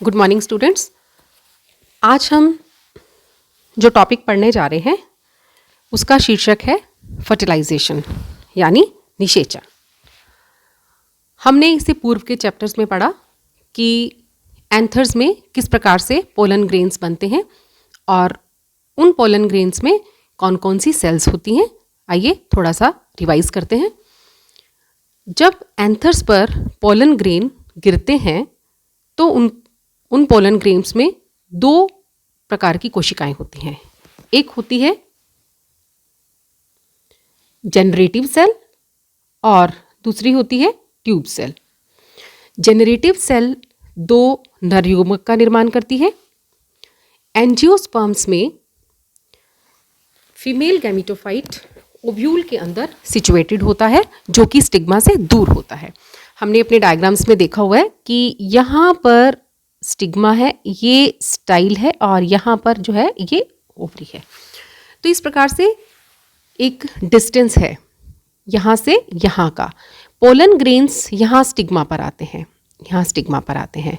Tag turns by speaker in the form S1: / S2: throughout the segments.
S1: Good morning students. आज हम जो टॉपिक पढ़ने जा रहे हैं उसका शीर्षक है फर्टिलाइजेशन यानी निषेचन। हमने इसे पूर्व के चैप्टर्स में पढ़ा कि एंथर्स में किस प्रकार से पोलन ग्रेन्स बनते हैं और उन पोलन ग्रेन्स में कौन कौन सी सेल्स होती हैं। आइए थोड़ा सा रिवाइज करते हैं। जब एंथर्स पर पोलन ग्रेन गिरते हैं तो उन पोलन ग्रेन्स में दो प्रकार की कोशिकाएं होती हैं। एक होती है जनरेटिव सेल और दूसरी होती है ट्यूब सेल। जनरेटिव सेल दो नर युग्मक का निर्माण करती है। एंजियोस्पर्म्स में फीमेल गैमेटोफाइट ओव्यूल के अंदर सिचुएटेड होता है जो कि स्टिग्मा से दूर होता है। हमने अपने डायग्राम्स में देखा हुआ है कि यहाँ पर स्टिग्मा है, ये स्टाइल है और यहाँ पर जो है ये ओवरी है। तो इस प्रकार से एक डिस्टेंस है यहाँ से यहाँ का। पोलन ग्रेन्स यहाँ स्टिग्मा पर आते हैं, यहाँ स्टिग्मा पर आते हैं।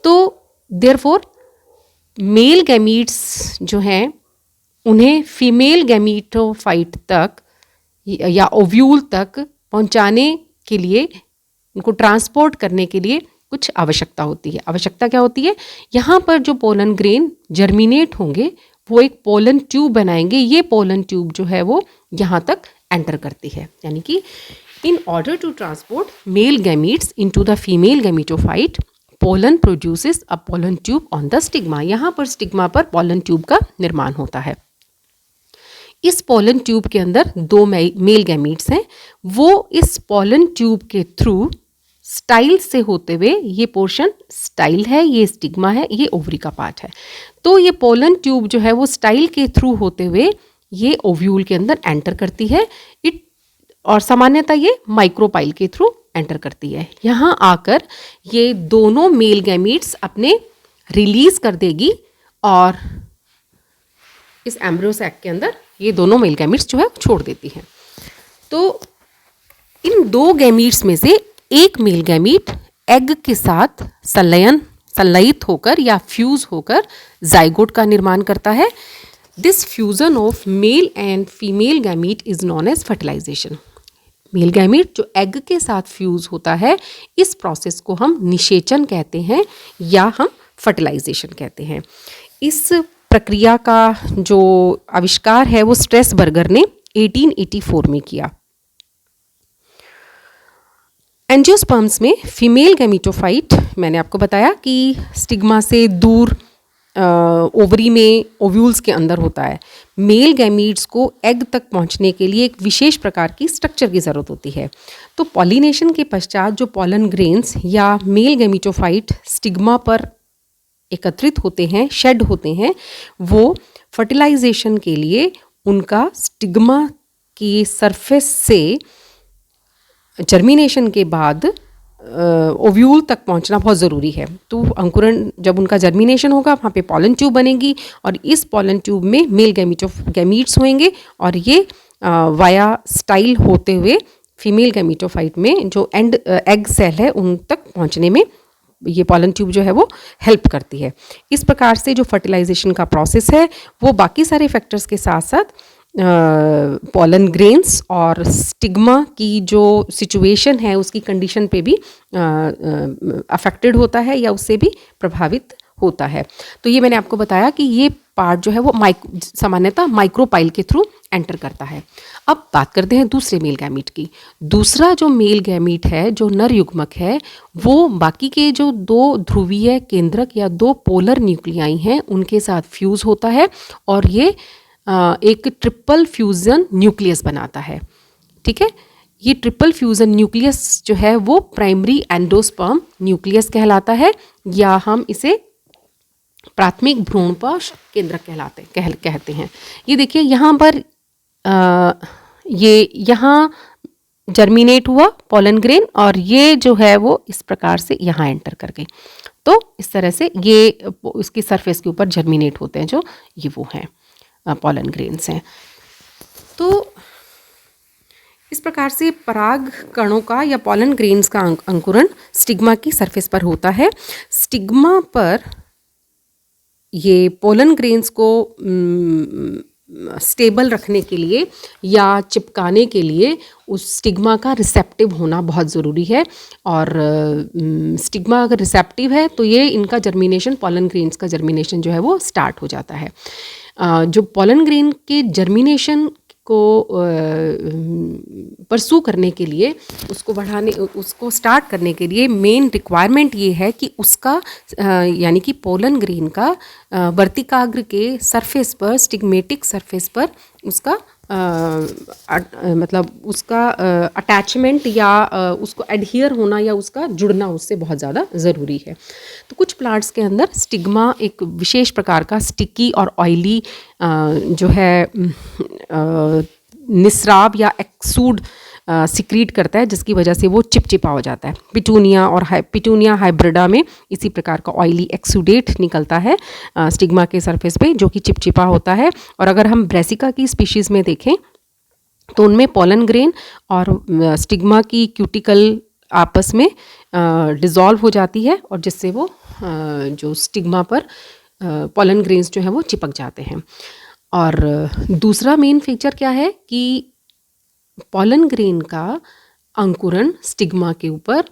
S1: तो देयरफॉर मेल गैमीट्स जो हैं उन्हें फीमेल गैमेटोफाइट तक या ओव्यूल तक पहुँचाने के लिए, उनको ट्रांसपोर्ट करने के लिए कुछ आवश्यकता होती है। आवश्यकता क्या होती है? यहाँ पर जो पोलन ग्रेन जर्मिनेट होंगे वो एक पोलन ट्यूब बनाएंगे। ये पोलन ट्यूब जो है वो यहाँ तक एंटर करती है। यानी कि in order to transport male gametes into the female gametophyte, pollen produces a pollen tube on the stigma. यहाँ पर स्टिग्मा पर पोलन ट्यूब का निर्माण होता है। इस पोलन ट्यूब के अंदर दो मेल गैमीट्स हैं। वो इस पोलन ट्यूब के थ्रू स्टाइल से होते हुए, ये पोर्शन स्टाइल है, ये स्टिग्मा है, ये ओवरी का पार्ट है। तो ये पोलन ट्यूब जो है वो स्टाइल के थ्रू होते हुए ये ओव्यूल के अंदर एंटर करती है। और सामान्यतः ये माइक्रोपाइल के थ्रू एंटर करती है। यहाँ आकर ये दोनों मेल गैमीट्स अपने रिलीज कर देगी और इस एम्ब्रियो सैक के अंदर ये दोनों मेल गैमीट्स जो है छोड़ देती हैं। तो इन दो गैमीट्स में से एक मेल गैमीट एग के साथ संलयित होकर या फ्यूज होकर जाइगोट का निर्माण करता है। This fusion of male and female gamete is known as fertilization. Male gamete जो एग के साथ फ्यूज होता है, इस प्रोसेस को हम निषेचन कहते हैं या हम फर्टिलाइजेशन कहते हैं। इस प्रक्रिया का जो आविष्कार है वो स्ट्रेसबर्गर ने 1884 में किया। एंजियोस्पर्म्स में फीमेल गैमेटोफाइट, मैंने आपको बताया कि स्टिग्मा से दूर ओवरी में ओव्यूल्स के अंदर होता है। मेल गैमीट्स को एग तक पहुंचने के लिए एक विशेष प्रकार की स्ट्रक्चर की ज़रूरत होती है। तो पॉलिनेशन के पश्चात जो पोलन ग्रेन्स या मेल गैमेटोफाइट स्टिग्मा पर एकत्रित होते हैं, शेड होते हैं, वो फर्टिलाइजेशन के लिए उनका स्टिग्मा की सरफेस से जर्मिनेशन के बाद ओव्यूल तक पहुंचना बहुत ज़रूरी है। तो अंकुरण जब उनका जर्मिनेशन होगा वहाँ पे पोलन ट्यूब बनेगी और इस पोलन ट्यूब में मेल गैमीट्स होंगे और ये वाया स्टाइल होते हुए फीमेल गैमेटोफाइट में जो एग सेल है उन तक पहुँचने में ये पोलन ट्यूब जो है वो हेल्प करती है। इस प्रकार से जो फर्टिलाइजेशन का प्रोसेस है वो बाकी सारे फैक्टर्स के साथ साथ पोलन ग्रेन्स और स्टिग्मा की जो सिचुएशन है उसकी कंडीशन पे भी अफेक्टेड होता है या उससे भी प्रभावित होता है। तो ये मैंने आपको बताया कि ये पार्ट जो है वो सामान्यतः माइक्रोपाइल के थ्रू एंटर करता है। अब बात करते हैं दूसरे मेल गैमीट की। दूसरा जो मेल गैमीट है, जो नर युग्मक है, वो बाकी के जो दो ध्रुवीय केंद्रक या दो पोलर न्यूक्लियाई हैं उनके साथ फ्यूज़ होता है और ये एक ट्रिपल फ्यूजन न्यूक्लियस बनाता है। ठीक है, ये ट्रिपल फ्यूजन न्यूक्लियस जो है वो प्राइमरी एंडोस्पर्म न्यूक्लियस कहलाता है या हम इसे प्राथमिक भ्रूणपोष केंद्रक कहते हैं। ये देखिए यहाँ पर ये यहाँ जर्मिनेट हुआ पोलन ग्रेन और ये जो है वो इस प्रकार से यहाँ एंटर कर गई। तो इस तरह से ये इसकी सरफेस के ऊपर जर्मिनेट होते हैं जो ये वो हैं पोलन ग्रेन्स हैं। तो इस प्रकार से पराग कणों का या पॉलन ग्रेन्स का अंकुरण स्टिग्मा की सरफेस पर होता है। स्टिग्मा पर ये पोलन ग्रेन्स को स्टेबल रखने के लिए या चिपकाने के लिए उस स्टिग्मा का रिसेप्टिव होना बहुत ज़रूरी है। और स्टिग्मा अगर रिसेप्टिव है तो ये इनका जर्मिनेशन, पोलन ग्रेन्स का जर्मिनेशन जो है वो स्टार्ट हो जाता है। जो पोलन ग्रेन के जर्मिनेशन को परसू करने के लिए, उसको स्टार्ट करने के लिए मेन रिक्वायरमेंट ये है कि उसका यानी कि पोलन ग्रेन का वर्तिकाग्र के सरफेस पर, स्टिग्मेटिक सरफेस पर उसका मतलब उसका अटैचमेंट या उसको एडहियर होना या उसका जुड़ना उससे बहुत ज़्यादा ज़रूरी है। तो कुछ प्लांट्स के अंदर स्टिग्मा एक विशेष प्रकार का स्टिकी और ऑयली जो है निस्राव या एक्सूड सिक्रीट करता है, जिसकी वजह से वो चिपचिपा हो जाता है। पिटूनिया हाइब्रिडा में इसी प्रकार का ऑयली एक्सूडेट निकलता है स्टिग्मा के सरफेस पे, जो कि चिपचिपा होता है। और अगर हम ब्रेसिका की स्पीशीज़ में देखें तो उनमें पोलन ग्रेन और स्टिग्मा की क्यूटिकल आपस में डिज़ोल्व हो जाती है और जिससे वो जो स्टिग्मा पर पोलन ग्रेन्स जो है वो चिपक जाते हैं। और दूसरा मेन फीचर क्या है कि पोलन ग्रेन का अंकुरण स्टिग्मा के ऊपर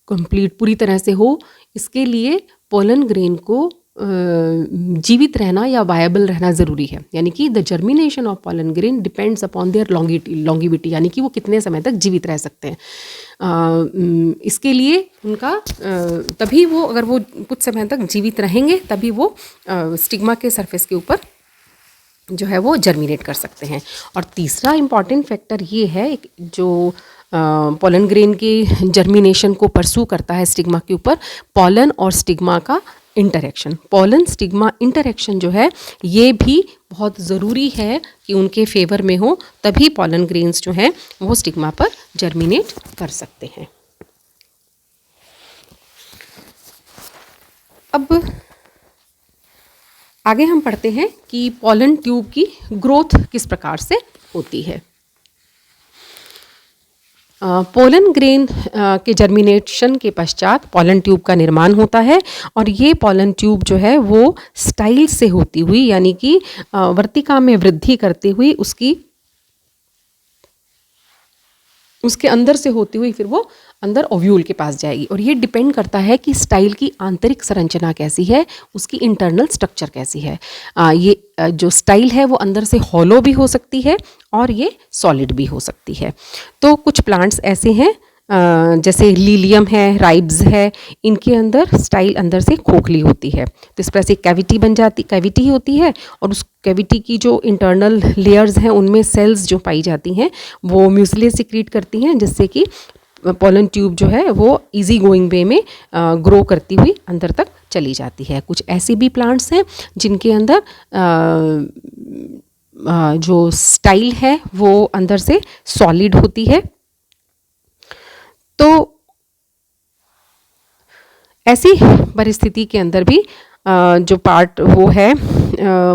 S1: कंप्लीट पूरी तरह से हो, इसके लिए पोलन ग्रेन को जीवित रहना या वायबल रहना ज़रूरी है। यानी कि the germination of pollen grain depends upon their longevity, यानी कि वो कितने समय तक जीवित रह सकते हैं। इसके लिए उनका तभी वो, अगर वो कुछ समय तक जीवित रहेंगे तभी वो स्टिग्मा के सरफेस के ऊपर जो है वो जर्मिनेट कर सकते हैं। और तीसरा इम्पॉर्टेंट फैक्टर ये है जो पोलन ग्रेन के जर्मिनेशन को परसू करता है स्टिग्मा के ऊपर, पोलन और स्टिग्मा का इंटरेक्शन। पोलन स्टिग्मा इंटरेक्शन जो है ये भी बहुत ज़रूरी है कि उनके फेवर में हो, तभी पोलन ग्रेन्स जो हैं वो स्टिग्मा पर जर्मिनेट कर सकते हैं। अब आगे हम पढ़ते हैं कि पोलन ट्यूब की ग्रोथ किस प्रकार से होती है। पोलन ग्रेन के जर्मिनेशन के पश्चात पोलन ट्यूब का निर्माण होता है और ये पोलन ट्यूब जो है वो स्टाइल से होती हुई, यानी कि वर्तिका में वृद्धि करते हुई उसके अंदर से होती हुई फिर वो अंदर ओव्यूल के पास जाएगी। और ये डिपेंड करता है कि स्टाइल की आंतरिक संरचना कैसी है, उसकी इंटरनल स्ट्रक्चर कैसी है। ये जो स्टाइल है वो अंदर से हॉलो भी हो सकती है और ये सॉलिड भी हो सकती है। तो कुछ प्लांट्स ऐसे हैं जैसे लीलियम है, राइब्स है, इनके अंदर स्टाइल अंदर से खोखली होती है, तो इस तरह से कैविटी होती है और उस कैविटी की जो इंटरनल लेयर्स हैं उनमें सेल्स जो पाई जाती हैं वो म्यूसिली सिक्रीट करती हैं, जिससे कि पोलन ट्यूब जो है वो इजी गोइंग वे में ग्रो करती हुई अंदर तक चली जाती है। कुछ ऐसे भी प्लांट्स हैं जिनके अंदर जो स्टाइल है वो अंदर से सॉलिड होती है। तो ऐसी परिस्थिति के अंदर भी जो पार्ट वो है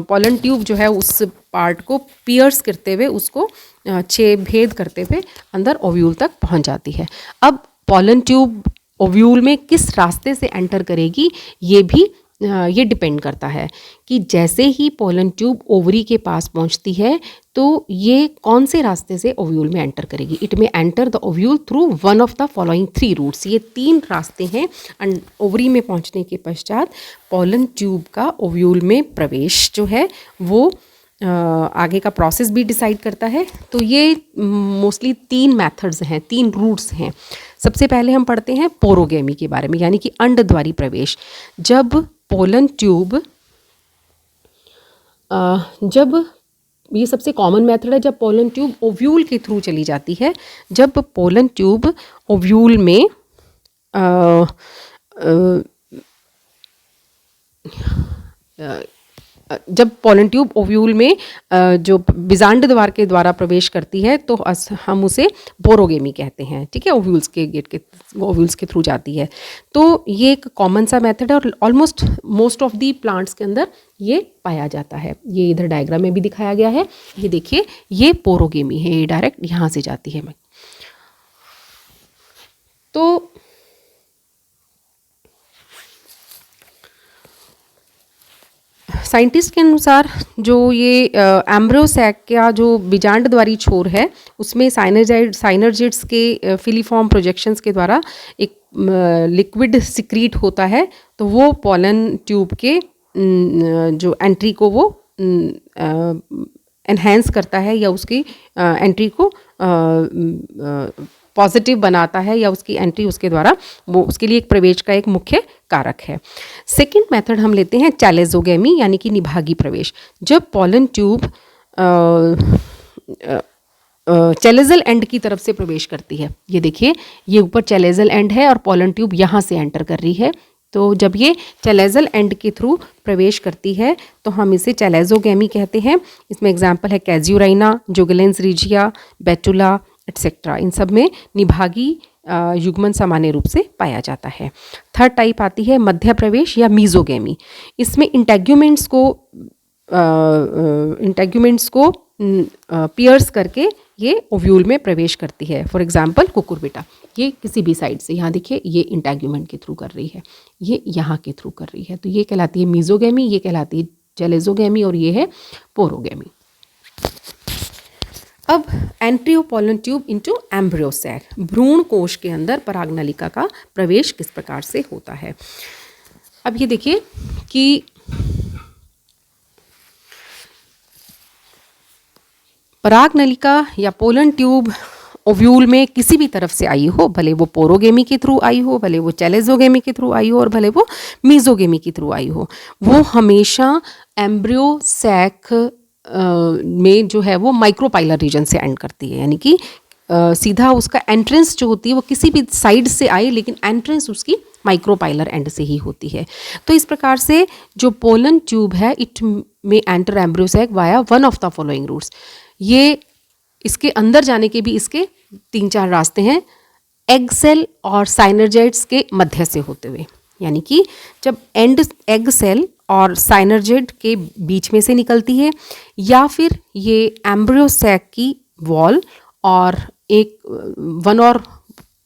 S1: पोलन ट्यूब जो है उस पार्ट को पियर्स करते हुए, उसको छेद करते हुए अंदर ओव्यूल तक पहुंच जाती है। अब पोलन ट्यूब ओव्यूल में किस रास्ते से एंटर करेगी ये डिपेंड करता है कि जैसे ही पोलन ट्यूब ओवरी के पास पहुंचती है तो ये कौन से रास्ते से ओव्यूल में एंटर करेगी। It may enter the ovule through one of the following 3 routes. ये 3 रास्ते हैं ओवरी में पहुंचने के पश्चात पोलन ट्यूब का ओव्यूल में प्रवेश जो है वो आगे का प्रोसेस भी डिसाइड करता है। तो ये मोस्टली 3 मेथड्स हैं, 3 रूट्स हैं। सबसे पहले हम पढ़ते हैं पोरोगेमी के बारे में, यानी कि अंडद्वारी प्रवेश। जब पोलन ट्यूब ये सबसे कॉमन मेथड है जब पोलन ट्यूब ओव्यूल के थ्रू चली जाती है। जब पोलन ट्यूब ओव्यूल में जब पोलन ट्यूब ओव्यूल में जो बीजांड द्वार के द्वारा प्रवेश करती है तो हम उसे पोरोगेमी कहते हैं, ठीक है। ओव्यूल्स के थ्रू जाती है। तो ये एक कॉमन सा मेथड है और almost most of the plants के अंदर ये पाया जाता है। ये इधर डायग्राम में भी दिखाया गया है, ये देखिए ये पोरोगेमी है, ये डायरेक्ट यहाँ से जाती है। तो साइंटिस्ट के अनुसार जो ये एम्ब्रियोसैक का जो बीजांड द्वारी छोर है उसमें साइनर्जिड्स के फिलीफॉर्म प्रोजेक्शंस के द्वारा एक लिक्विड सिक्रीट होता है। तो वो पॉलन ट्यूब के जो एंट्री को वो एनहेंस करता है या उसकी एंट्री को पॉजिटिव बनाता है या उसकी एंट्री उसके द्वारा वो उसके लिए एक प्रवेश का एक मुख्य कारक है। सेकंड मेथड हम लेते हैं चैलेजोगेमी यानी कि निभागी प्रवेश। जब पॉलन ट्यूब चैलेजल एंड की तरफ से प्रवेश करती है, ये देखिए ये ऊपर चैलेजल एंड है और पॉलन ट्यूब यहाँ से एंटर कर रही है। तो जब ये चैलेजल एंड के थ्रू प्रवेश करती है तो हम इसे चैलेजोगेमी कहते हैं। इसमें एग्जाम्पल है कैज्यूराइना, जुगलेंस रीजिया, बेटुला एटसेट्रा। इन सब में निभागी युग्मन सामान्य रूप से पाया जाता है। थर्ड टाइप आती है मध्य प्रवेश या मीजोगेमी। इसमें इंटेग्यूमेंट्स को पियर्स करके ये ओव्यूल में प्रवेश करती है। फॉर एग्जांपल कुकुरबिटा, ये किसी भी साइड से, यहाँ देखिए ये इंटेग्यूमेंट के थ्रू कर रही है, ये यहाँ के थ्रू कर रही है, तो ये कहलाती है मीजोगेमी, ये कहलाती है चैलेजोगेमी और ये है पोरोगेमी। अब entry of pollen tube into embryo sac, भ्रूण कोश के अंदर परागनलिका का प्रवेश किस प्रकार से होता है। अब ये देखिए कि परागनलिका या पोलन ट्यूब ओव्यूल में किसी भी तरफ से आई हो, भले वो पोरोगेमी के थ्रू आई हो, भले वो चैलेजोगेमी के थ्रू आई हो और भले वो मीजोगेमी के थ्रू आई हो, वो हमेशा एम्ब्रियोसैक में जो है वो माइक्रोपाइलर रीजन से एंड करती है। यानी कि सीधा उसका एंट्रेंस जो होती है वो किसी भी साइड से आए लेकिन एंट्रेंस उसकी माइक्रोपाइलर एंड से ही होती है। तो इस प्रकार से जो पोलन ट्यूब है it may enter embryo sac via one of the following routes. ये इसके अंदर जाने के भी इसके 3-4 रास्ते हैं, एग सेल और साइनर्जाइड्स के मध्य से होते हुए। यानी कि जब एंड एग सेल और साइनर्जाइड के बीच में से निकलती है, या फिर ये एम्ब्रियोसैक की वॉल और एक वन और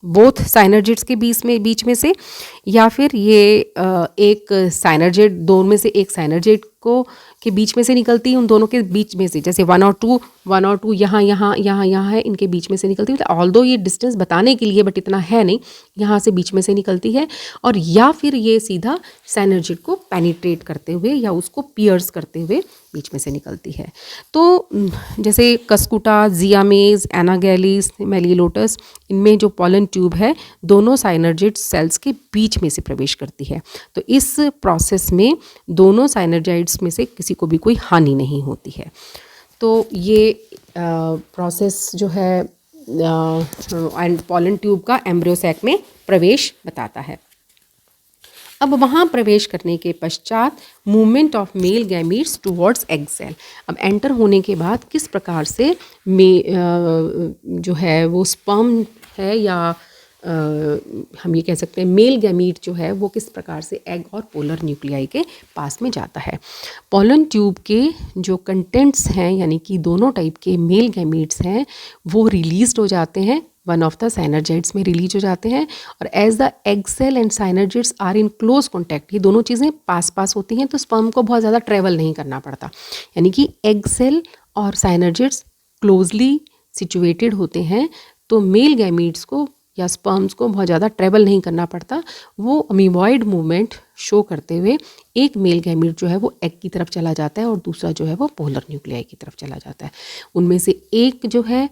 S1: बोथ साइनर्जिड्स के बीच में से, या फिर ये एक साइनर्जिड, दोनों में से एक साइनर्जिड को के बीच में से निकलती है, उन दोनों के बीच में से, जैसे 1 और 2 यहाँ है, इनके बीच में से निकलती है। ऑल्दो ये डिस्टेंस बताने के लिए बट इतना है नहीं, यहाँ से बीच में से निकलती है। और या फिर ये सीधा साइनर्जिड को पेनिट्रेट करते हुए या उसको पियर्स करते हुए बीच में से निकलती है। तो जैसे कस्कुटा, जियामेज, एनागैलिस, मेलिलोटस, इनमें जो पॉलन ट्यूब है दोनों साइनर्जिड सेल्स के बीच में से प्रवेश करती है। तो इस प्रोसेस में दोनों साइनर्जाइड्स में से किसी को भी कोई हानि नहीं होती है। तो ये प्रोसेस जो है एंड पॉलन ट्यूब का एम्ब्रियोसैक में प्रवेश बताता है। अब वहाँ प्रवेश करने के पश्चात movement of male gametes towards egg cell. अब एंटर होने के बाद किस प्रकार से जो है वो स्पर्म है या हम ये कह सकते हैं मेल गैमीट जो है वो किस प्रकार से एग और पोलर न्यूक्लियाई के पास में जाता है। पॉलन ट्यूब के जो कंटेंट्स हैं यानी कि दोनों टाइप के मेल गैमीट्स हैं वो रिलीज्ड हो जाते हैं, वन ऑफ द साइनर्जाइड्स में रिलीज हो जाते हैं। और as the egg cell and synergids are in close contact, ये दोनों चीज़ें पास होती हैं तो स्पर्म को बहुत ज़्यादा ट्रैवल नहीं करना पड़ता। यानी कि एग सेल और साइनर्जाइड्स क्लोजली सिचुएटेड होते हैं तो मेल गैमीट्स को या स्पर्म्स को बहुत ज़्यादा ट्रैवल नहीं करना पड़ता। वो अमीबॉइड मूवमेंट शो करते हुए एक मेल गैमीट जो है वो एग की तरफ चला जाता है और दूसरा जो है वो पोलर न्यूक्लियाई की तरफ चला जाता है। उनमें से एक जो है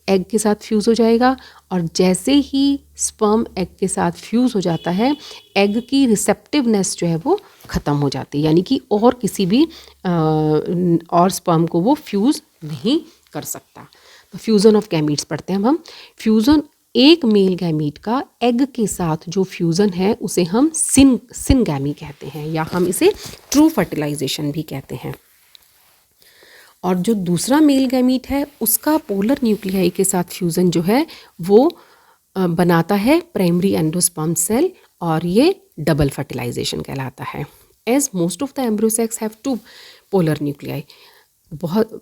S1: एग के साथ फ्यूज़ हो जाएगा और जैसे ही स्पर्म एग के साथ फ्यूज़ हो जाता है एग की रिसेप्टिवनेस जो है वो ख़त्म हो जाती है, यानी कि और किसी भी और स्पर्म को वो फ्यूज़ नहीं कर सकता। तो फ्यूज़न ऑफ गैमीट्स पढ़ते हैं हम। फ्यूज़न एक मेल गैमीट का एग के साथ जो फ्यूज़न है उसे हम सिनगैमी कहते हैं, या हम इसे ट्रू फर्टिलाइजेशन भी कहते हैं। और जो दूसरा मेल गैमीट है उसका पोलर न्यूक्लियाई के साथ फ्यूज़न जो है वो बनाता है प्राइमरी एंडोस्पर्म सेल, और ये डबल फर्टिलाइजेशन कहलाता है। As most of the embryo sacs have two polar nuclei, बहुत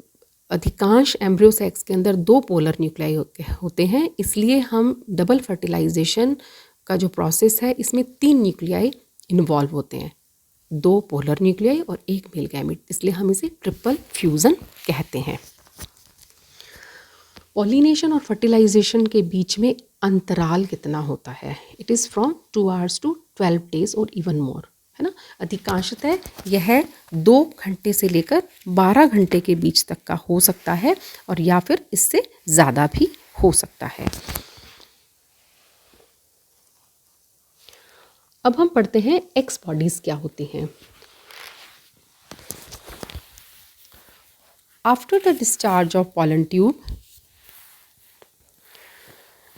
S1: अधिकांश एम्ब्रियो सेक्स के अंदर दो पोलर न्यूक्लियाई होते हैं, इसलिए हम डबल फर्टिलाइजेशन का जो प्रोसेस है इसमें 3 न्यूक्लियाई इन्वॉल्व होते हैं, 2 पोलर न्यूक्लियाई और 1 मेल गैमीट, इसलिए हम इसे ट्रिपल फ्यूज़न कहते हैं। पॉलिनेशन और फर्टिलाइजेशन के बीच में अंतराल कितना होता है? It is from 2 hours to 12 days और इवन मोर, है ना। अधिकांशतः यह 2 घंटे से लेकर 12 घंटे के बीच तक का हो सकता है, और या फिर इससे ज़्यादा भी हो सकता है। अब हम पढ़ते हैं एक्स बॉडीज़ क्या होती हैं। After the discharge of pollen tube,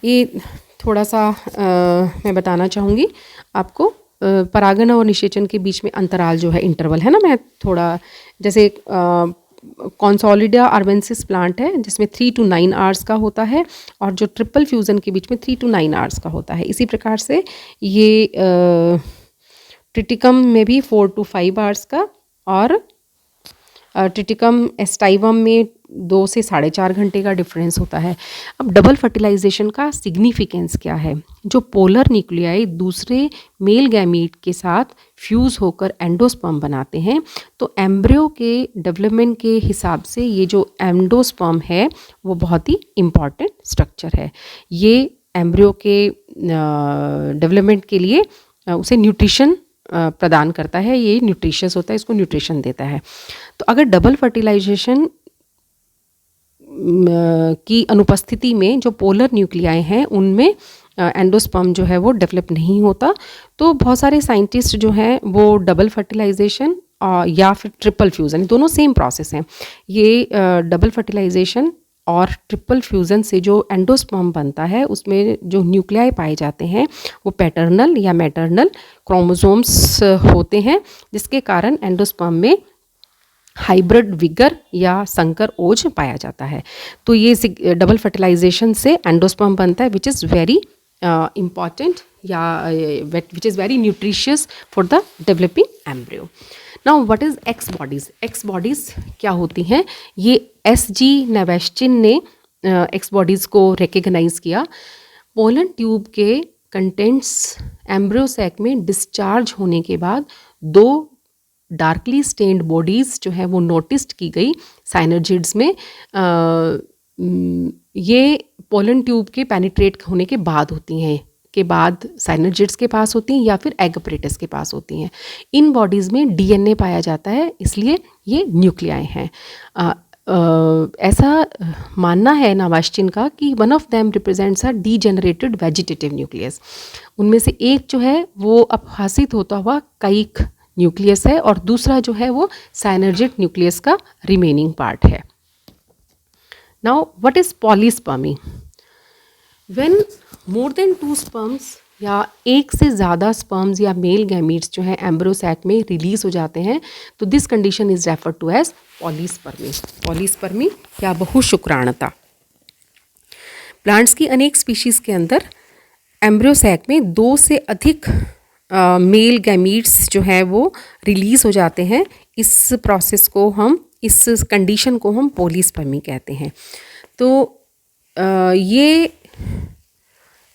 S1: ये थोड़ा सा मैं बताना चाहूँगी आपको, परागन और निषेचन के बीच में अंतराल जो है इंटरवल है ना, मैं थोड़ा जैसे कॉन्सोलिडा अर्बेंसिस प्लांट है जिसमें 3 to 9 आवर्स का होता है, और जो ट्रिपल फ्यूज़न के बीच में 3 to 9 आवर्स का होता है। इसी प्रकार से ये ट्रिटिकम में भी 4 to 5 आवर्स का, और ट्रिटिकम एस्टाइवम में 2 से 4.5 घंटे का डिफरेंस होता है। अब डबल फर्टिलाइजेशन का सिग्निफिकेंस क्या है? जो पोलर न्यूक्लियाई दूसरे मेल गैमीट के साथ फ्यूज़ होकर एंडोस्पर्म बनाते हैं, तो एम्ब्रियो के डेवलपमेंट के हिसाब से ये जो एंडोस्पर्म है वो बहुत ही इम्पॉर्टेंट स्ट्रक्चर है। ये एम्ब्रियो के डेवलपमेंट के लिए उसे न्यूट्रिशन प्रदान करता है, ये न्यूट्रिशियस होता है, इसको न्यूट्रिशन देता है। तो अगर डबल फर्टिलाइजेशन की अनुपस्थिति में जो पोलर न्यूक्लियाई हैं उनमें एंडोस्पर्म जो है वो डेवलप नहीं होता, तो बहुत सारे साइंटिस्ट जो हैं वो डबल फर्टिलाइजेशन या फिर ट्रिपल फ्यूज़न, दोनों सेम प्रोसेस हैं, ये डबल फर्टिलाइजेशन और ट्रिपल फ्यूज़न से जो एंडोस्पर्म बनता है उसमें जो न्यूक्लियाई पाए जाते हैं वो पैटर्नल या मैटरनल क्रोमोसोम्स होते हैं, जिसके कारण एंडोस्पर्म में हाइब्रिड विगर या संकर ओज पाया जाता है। तो ये डबल फर्टिलाइजेशन से एंडोस्पर्म बनता है, विच इज़ वेरी इम्पॉर्टेंट या which is very nutritious for the developing embryo. Now what is x bodies? X bodies क्या होती हैं? ये SG नेवेस्टिन ने एक्स बॉडीज़ को रिकग्नाइज़ किया। पोलन ट्यूब के कंटेंट्स एम्ब्रियो सैक में डिस्चार्ज होने के बाद 2 डार्कली स्टेन्ड बॉडीज़ जो है वो नोटिस्ड की गई साइनर्जिड्स में। ये पोलन ट्यूब के पेनिट्रेट होने के बाद होती हैं, के बाद साइनर्जिड्स के पास होती हैं या फिर एग अपरेटस के पास होती हैं। इन बॉडीज़ में DNA पाया जाता है, इसलिए ये न्यूक्लियाई हैं। ऐसा मानना है नावाश्चिन का कि one of them represents a degenerated vegetative nucleus. उनमें से एक जो है वो अपहासित होता हुआ काइक न्यूक्लियस है, और दूसरा जो है वो साइनर्जिड न्यूक्लियस का रिमेनिंग पार्ट है। Now what is polyspermy? When more than 2 sperms या एक से ज़्यादा स्पर्म्स या मेल गैमीट्स जो है एम्ब्रियो सैक में रिलीज हो जाते हैं, तो this condition is referred to as polyspermy. Polyspermy या बहुशुक्राणुता। प्लांट्स की अनेक स्पीशीज़ के अंदर एम्ब्रियो सैक में 2 से अधिक मेल गैमीट्स जो है वो रिलीज़ हो जाते हैं। इस प्रोसेस को हम, इस कंडीशन को हम पॉलीस्पर्मी कहते हैं। तो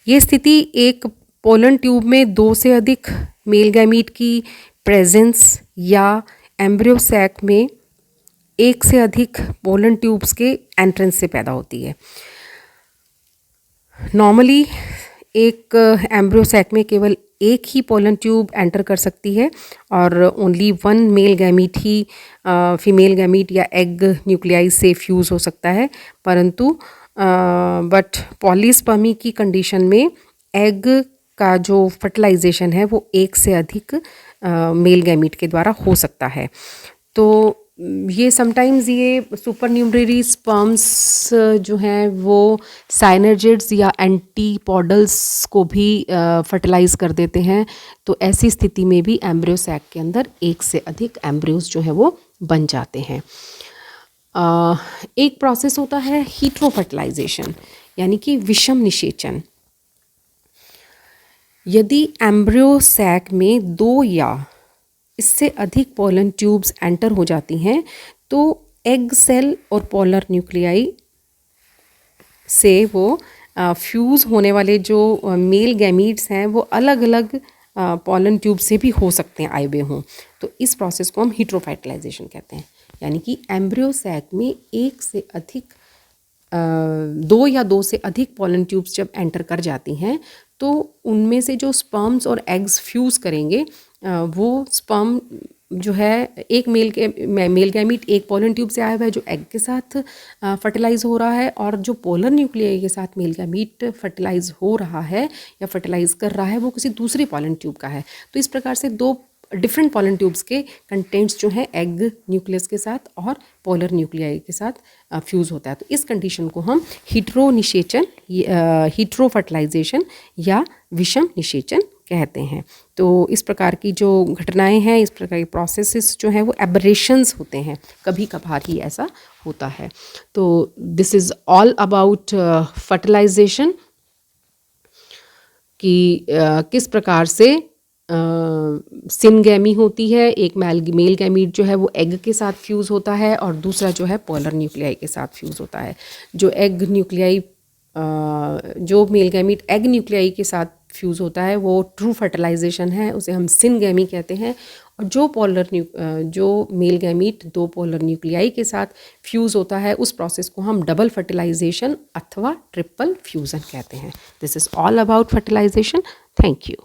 S1: ये स्थिति एक पोलन ट्यूब में 2 से अधिक मेल गैमीट की प्रेजेंस या एम्ब्रियो सैक में 1 से अधिक पोलन ट्यूब्स के एंट्रेंस से पैदा होती है। नॉर्मली एक एम्ब्रियो सैक में केवल एक ही पोलन ट्यूब एंटर कर सकती है, और ओनली 1 मेल गैमीट ही फीमेल गैमीट या एग न्यूक्लियाई से फ्यूज़ हो सकता है। परंतु बट पॉलीस्पर्मी की कंडीशन में एग का जो फर्टिलाइजेशन है वो 1 से अधिक मेल गैमीट के द्वारा हो सकता है। तो ये समटाइम्स ये सुपरन्यूमरेरी स्पर्म्स जो हैं वो साइनर्जिड्स या एंटीपोडल्स को भी फर्टिलाइज कर देते हैं। तो ऐसी स्थिति में भी एम्ब्रियो सैक के अंदर एक से अधिक एम्ब्रियोज जो है वो बन जाते हैं। एक प्रोसेस होता है हीट्रो फर्टिलाइजेशन, यानी कि विषम निषेचन। यदि एम्ब्रियो सैक में 2 या इससे अधिक पोलन ट्यूब्स एंटर हो जाती हैं तो एग सेल और पोलर न्यूक्लियाई से वो फ्यूज़ होने वाले जो मेल गैमीट्स हैं वो अलग अलग पोलन ट्यूब से भी हो सकते हैं, आए हुए हों। तो इस प्रोसेस को हम हीट्रोफर्टिलाइजेशन कहते हैं। यानी कि एम्ब्रियो सैक में एक से अधिक 2 या 2 से अधिक पोलन ट्यूब्स जब एंटर कर जाती हैं तो उनमें से जो स्पर्म्स और एग्स फ्यूज़ करेंगे वो स्पर्म जो है एक मेल गैमीट एक पोलन ट्यूब से आया हुआ है जो एग के साथ फर्टिलाइज हो रहा है, और जो पोलर न्यूक्लियाई के साथ मेल गैमीट फर्टिलाइज हो रहा है या फर्टिलाइज कर रहा है वो किसी दूसरे पोलन ट्यूब का है। तो इस प्रकार से 2 डिफरेंट पोलन ट्यूब्स के कंटेंट्स जो हैं एग न्यूक्लियस के साथ और पोलर न्यूक्लियाई के साथ फ्यूज़ होता है। तो इस कंडीशन को हम हीट्रो निषेचन, हीट्रो फर्टिलाइजेशन या विषम निषेचन कहते हैं। तो इस प्रकार की जो घटनाएं हैं, इस प्रकार के प्रोसेसेस जो हैं वो एबरेशंस होते हैं, कभी कभार ही ऐसा होता है। तो this is all about fertilization कि किस प्रकार से सिनगैमी होती है। एक मेल गैमीट जो है वो एग के साथ फ्यूज़ होता है और दूसरा जो है पोलर न्यूक्लियाई के साथ फ्यूज़ होता है। जो एग न्यूक्लियाई जो मेल गैमीट एग न्यूक्लियाई के साथ फ्यूज़ होता है वो ट्रू फर्टिलाइजेशन है, उसे हम सिनगैमी कहते हैं। और जो मेल गैमीट 2 पोलर न्यूक्लियाई के साथ फ्यूज़ होता है उस प्रोसेस को हम डबल फर्टिलाइजेशन अथवा ट्रिपल फ्यूज़न कहते हैं। This is all about fertilization. Thank you.